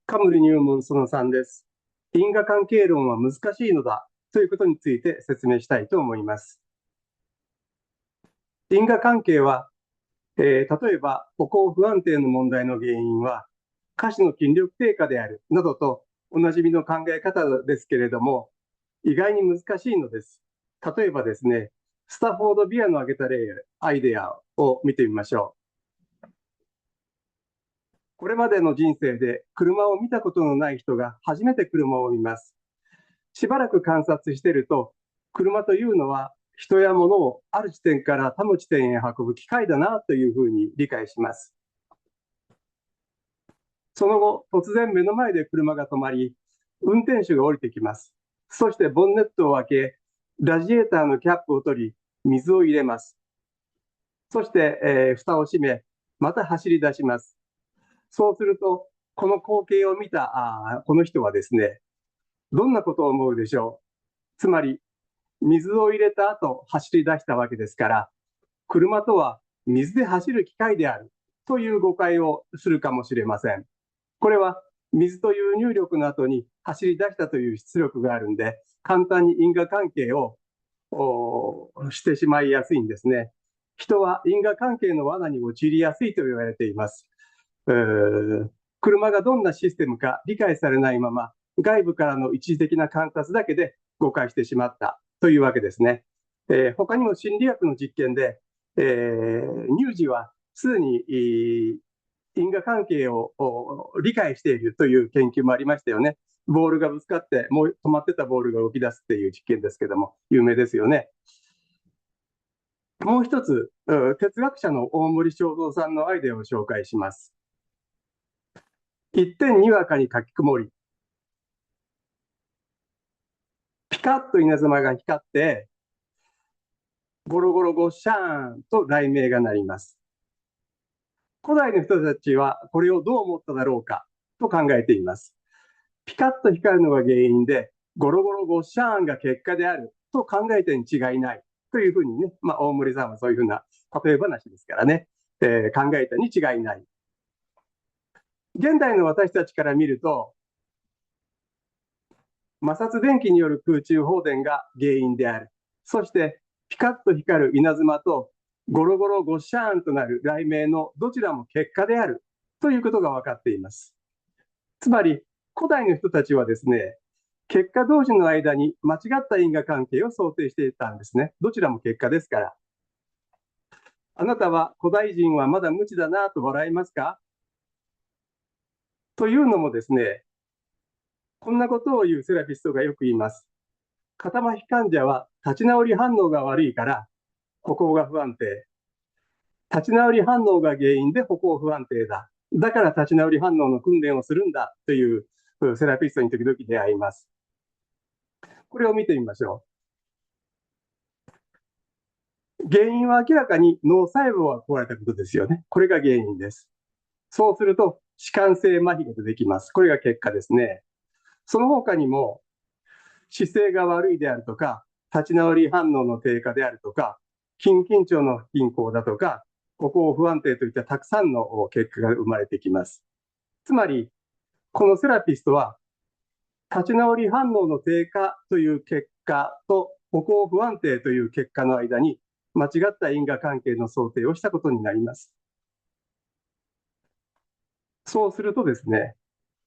カムリ入門その3です。因果関係論は難しいのだということについて説明したいと思います。因果関係は、例えば歩行不安定の問題の原因は下肢の筋力低下であるなどとおなじみの考え方ですけれども、意外に難しいのです。例えばですね、スタフォード・ビアの挙げた例、アイデアを見てみましょう。これまでの人生で車を見たことのない人が初めて車を見ます。しばらく観察していると、車というのは人や物をある地点から他の地点へ運ぶ機械だなというふうに理解します。その後、突然目の前で車が止まり、運転手が降りてきます。そしてボンネットを開け、ラジエーターのキャップを取り、水を入れます。そして、蓋を閉め、また走り出します。そうすると、この光景を見たこの人はですね、どんなことを思うでしょう。つまり、水を入れた後走り出したわけですから、車とは水で走る機械であるという誤解をするかもしれません。これは水という入力の後に走り出したという出力があるんで、簡単に因果関係をしてしまいやすいんですね。人は因果関係の罠に陥りやすいと言われています。車がどんなシステムか理解されないまま、外部からの一時的な観察だけで誤解してしまったというわけですね。他にも心理学の実験で、乳児はすでに因果関係を理解しているという研究もありましたよね。ボールがぶつかって、もう止まってたボールが動き出すっていう実験ですけども、有名ですよね。もう一つ、哲学者の大森正蔵さんのアイデアを紹介します。一点にわかに書き曇り、ピカッと稲妻が光って、ゴロゴロゴシャーンと雷鳴が鳴ります。古代の人たちはこれをどう思っただろうかと考えています。ピカッと光るのが原因で、ゴロゴロゴシャーンが結果であると考えてに違いないというふうにね、大森さんはそういうふうな例え話ですからね、考えたに違いない。現代の私たちから見ると、摩擦電気による空中放電が原因である。そしてピカッと光る稲妻とゴロゴロゴシャーンとなる雷鳴のどちらも結果であるということが分かっています。つまり古代の人たちはですね、結果同士の間に間違った因果関係を想定していたんですね。どちらも結果ですから。あなたは古代人はまだ無知だなと笑いますか？というのもですね、こんなことを言うセラピストがよく言います。肩麻痺患者は立ち直り反応が悪いから歩行が不安定。立ち直り反応が原因で歩行不安定だ。だから立ち直り反応の訓練をするんだというセラピストに時々出会います。これを見てみましょう。原因は明らかに脳細胞が壊れたことですよね。これが原因です。そうすると、弛緩性麻痺が出てきます。これが結果ですね。その他にも、姿勢が悪いであるとか、立ち直り反応の低下であるとか、筋緊張の不均衡だとか、歩行不安定といったたくさんの結果が生まれてきます。つまり、このセラピストは、立ち直り反応の低下という結果と歩行不安定という結果の間に間違った因果関係の想定をしたことになります。そうするとですね、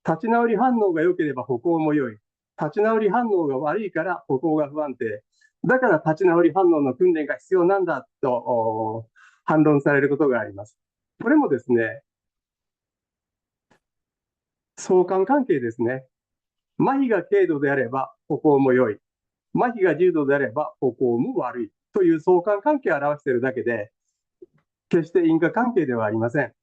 立ち直り反応が良ければ歩行も良い。立ち直り反応が悪いから歩行が不安定。だから立ち直り反応の訓練が必要なんだと反論されることがあります。これもですね、相関関係ですね。麻痺が軽度であれば歩行も良い。麻痺が重度であれば歩行も悪いという相関関係を表しているだけで、決して因果関係ではありません。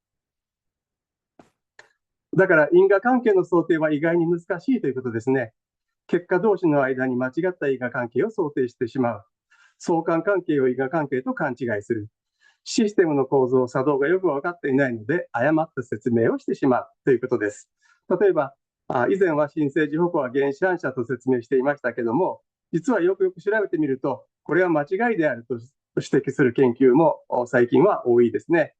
だから因果関係の想定は意外に難しいということですね。結果同士の間に間違った因果関係を想定してしまう。相関関係を因果関係と勘違いする。システムの構造、作動がよく分かっていないので、誤った説明をしてしまうということです。例えば、以前は新生児保護は原子反射と説明していましたけども、実はよくよく調べてみると、これは間違いであると指摘する研究も最近は多いですね。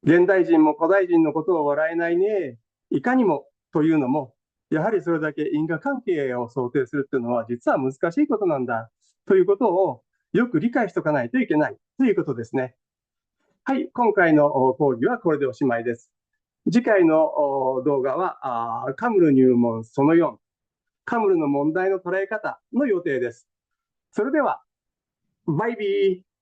現代人も古代人のことを笑えないね、いかにもというのも、やはりそれだけ因果関係を想定するというのは実は難しいことなんだということをよく理解しておかないといけないということですね。はい、今回の講義はこれでおしまいです。次回の動画はカムル入門その4、カムルの問題の捉え方の予定です。それでは、バイビー。